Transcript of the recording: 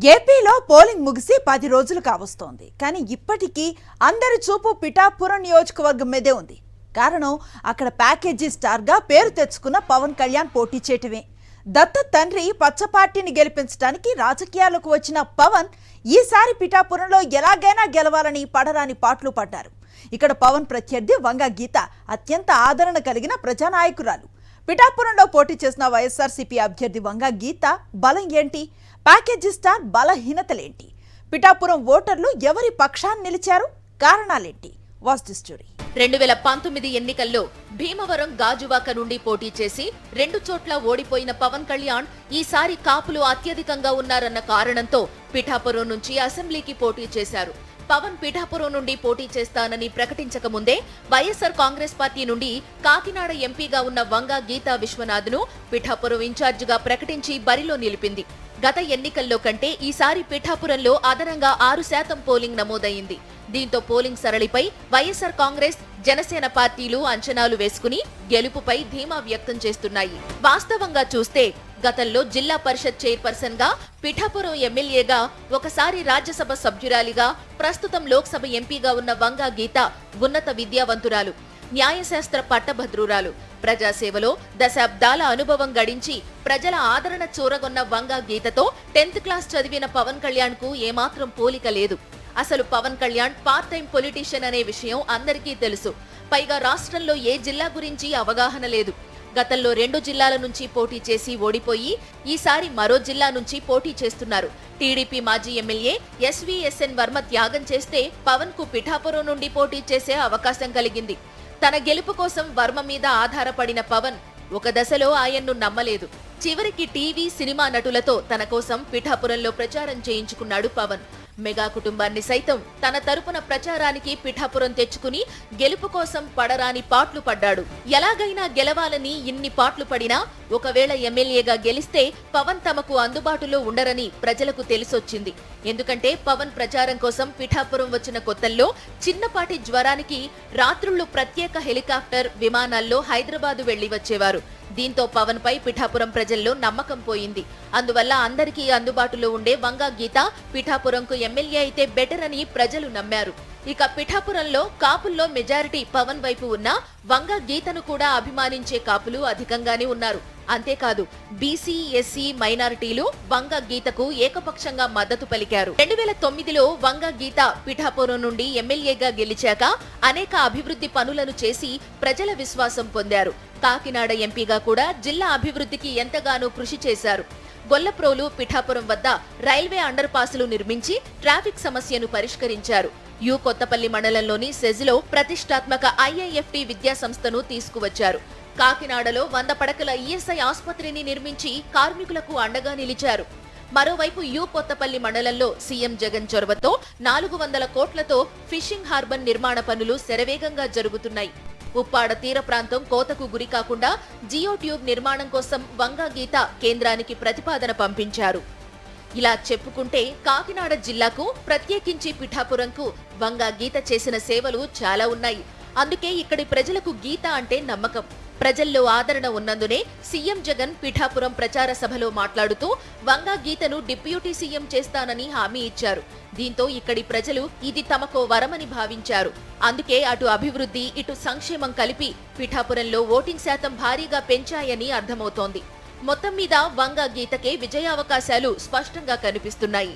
ఏపీలో పోలింగ్ ముగిసి 10 రోజులు కావస్తోంది. కానీ ఇప్పటికీ అందరి చూపు పిఠాపురం నియోజకవర్గం మీదే ఉంది. కారణం అక్కడ ప్యాకేజీ స్టార్గా పేరు తెచ్చుకున్న పవన్ కళ్యాణ్ పోటీ చేయటమే. దత్త తండ్రి పచ్చ పార్టీని గెలిపించడానికి రాజకీయాలకు వచ్చిన పవన్ ఈసారి పిఠాపురంలో ఎలాగైనా గెలవాలని పడరాని పాటలు పడ్డారు. ఇక్కడ పవన్ ప్రత్యర్థి వంగ గీత అత్యంత ఆదరణ కలిగిన ప్రజానాయకురాలు. పిఠాపురంలో పోటీ చేసిన వైఎస్ఆర్సీపీ అభ్యర్థి వంగ గీత బలం ఏంటి? Package star బలహీనతలేంటి? పిఠాపురం ఓటర్లు ఎవరి పక్షాన్ని నిలిచారు? కారణాలేంటి? Watch the story. 2019 ఎన్నికల్లో భీమవరం గాజువాక నుండి పోటీ చేసి 2 చోట్ల ఓడిపోయిన పవన్ కళ్యాణ్ ఈసారి కాపులు అత్యధికంగా ఉన్నారన్న కారణంతో పిఠాపురం నుంచి అసెంబ్లీకి పోటీ చేశారు. పవన్ పిఠాపురం నుండి పోటీ చేస్తానని ప్రకటించక ముందే వైఎస్ఆర్ కాంగ్రెస్ పార్టీ నుండి కాకినాడ ఎంపీగా ఉన్న వంగ గీతా విశ్వనాథ్ను పిఠాపురం ఇన్ఛార్జిగా ప్రకటించి బరిలో నిలిపింది. గత ఎన్నికల్లో కంటే ఈసారి పిఠాపురంలో అదనంగా 6% పోలింగ్ నమోదైంది. దీంతో పోలింగ్ సరళిపై వైఎస్ఆర్ కాంగ్రెస్, జనసేన పార్టీలు అంచనాలు వేసుకుని గెలుపుపై ధీమా వ్యక్తం చేస్తున్నాయి. వాస్తవంగా చూస్తే గతంలో జిల్లా పరిషత్ చైర్పర్సన్ గా, పిఠాపురం ఎమ్మెల్యేగా, ఒకసారి రాజ్యసభ సభ్యురాలిగా, ప్రస్తుతం లోక్సభ ఎంపీగా ఉన్న వంగ గీత ఉన్నత విద్యావంతురాలు, న్యాయశాస్త్ర పట్టభద్రురాలు. ప్రజాసేవలో దశాబ్దాల అనుభవం గడించి ప్రజల ఆదరణ చూరగొన్న వంగ గీతతో 10th క్లాస్ చదివిన పవన్ కళ్యాణ్ కు ఏమాత్రం పోలిక లేదు. అసలు Pawan Kalyan part time politician అనే విషయం అందరికీ తెలుసు. పైగా రాష్ట్రంలో ఏ జిల్లా గురించి అవగాహన లేదు. గతంలో 2 జిల్లాల నుంచి పోటీ చేసి ఓడిపోయి ఈసారి మరో జిల్లా నుంచి పోటీ చేస్తున్నారు. టీడీపీ మాజీ ఎమ్మెల్యే ఎస్వీఎస్ఎన్ వర్మ త్యాగం చేస్తే పవన్ కు పిఠాపురం నుండి పోటీ చేసే అవకాశం కలిగింది. తన గెలుపు కోసం వర్మ మీద ఆధారపడిన పవన్ ఒక దశలో ఆయన్ను నమ్మలేదు. చివరికి టీవీ, సినిమా నటులతో తన కోసం పిఠాపురంలో ప్రచారం చేయించుకున్నాడు పవన్. మెగా కుటుంబాన్ని సైతం తన తరపున ప్రచారానికి పిఠాపురం తెచ్చుకుని గెలుపు కోసం పడరాని పాట్లు పడ్డాడు. ఎలాగైనా గెలవాలని ఇన్ని పాట్లు పడినా ఒకవేళ ఎమ్మెల్యేగా గెలిస్తే పవన్ తమకు అందుబాటులో ఉండరని ప్రజలకు తెలిసొచ్చింది. ఎందుకంటే పవన్ ప్రచారం కోసం పిఠాపురం వచ్చిన కొత్తల్లో చిన్నపాటి జ్వరానికి రాత్రుళ్లు ప్రత్యేక హెలికాప్టర్, విమానాల్లో హైదరాబాదు వెళ్లి వచ్చేవారు. దీంతో పవన్ పై పిఠాపురం ప్రజల్లో నమ్మకం పోయింది. అందువల్ల అందరికీ అందుబాటులో ఉండే వంగ గీత పిఠాపురంకు ఎమ్మెల్యే అయితే బెటర్ అని ప్రజలు నమ్మారు. ఇక పిఠాపురంలో కాపుల్లో మెజారిటీ పవన్ వైపు ఉన్న వంగ గీతను కూడా అభిమానించే కాపులు అధికంగానే ఉన్నారు. అంతేకాదు బీసీ, ఎస్సీ, మైనారిటీలు వంగ గీతకు ఏకపక్షంగా మద్దతు పలికారు. 2009లో వంగ గీత పిఠాపురం నుండి ఎమ్మెల్యేగా గెలిచాక అనేక అభివృద్ధి పనులను చేసి ప్రజల విశ్వాసం పొందారు. కాకినాడ ఎంపీగా కూడా జిల్లా అభివృద్ధికి ఎంతగానో కృషి చేశారు. గొల్లప్రోలు, పిఠాపురం వద్ద రైల్వే అండర్ పాసులు నిర్మించి ట్రాఫిక్ సమస్యను పరిష్కరించారు. యు కొత్తపల్లి మండలంలోని సెజ్లో ప్రతిష్టాత్మక ఐఐఎఫ్టి విద్యా సంస్థను తీసుకువచ్చారు. కాకినాడలో 100 పడకల ఈఎస్ఐ ఆసుపత్రిని నిర్మించి కార్మికులకు అండగా నిలిచారు. మరోవైపు యు కొత్తపల్లి మండలంలో సీఎం జగన్ చొరవతో 400 కోట్లతో ఫిషింగ్ హార్బర్ నిర్మాణ పనులు శరవేగంగా జరుగుతున్నాయి. ఉప్పాడ తీర ప్రాంతం కోతకు గురి కాకుండా జియో ట్యూబ్ నిర్మాణం కోసం వంగ గీత కేంద్రానికి ప్రతిపాదన పంపించారు. ఇలా చెప్పుకుంటే కాకినాడ జిల్లాకు, ప్రత్యేకించి పిఠాపురంకు వంగ గీత చేసిన సేవలు చాలా ఉన్నాయి. అందుకే ఇక్కడి ప్రజలకు గీత అంటే నమ్మకం. ప్రజల్లో ఆదరణ ఉన్నందునే సీఎం జగన్ పిఠాపురం ప్రచార సభలో మాట్లాడుతూ వంగ గీతను డిప్యూటీ సీఎం చేస్తానని హామీ ఇచ్చారు. దీంతో ఇక్కడి ప్రజలు ఇది తమకో వరమని భావించారు. అందుకే అటు అభివృద్ధి, ఇటు సంక్షేమం కలిపి పిఠాపురంలో ఓటింగ్ శాతం భారీగా పెంచాయని అర్థమవుతోంది. మొత్తం మీద వంగ గీతకే విజయావకాశాలు స్పష్టంగా కనిపిస్తున్నాయి.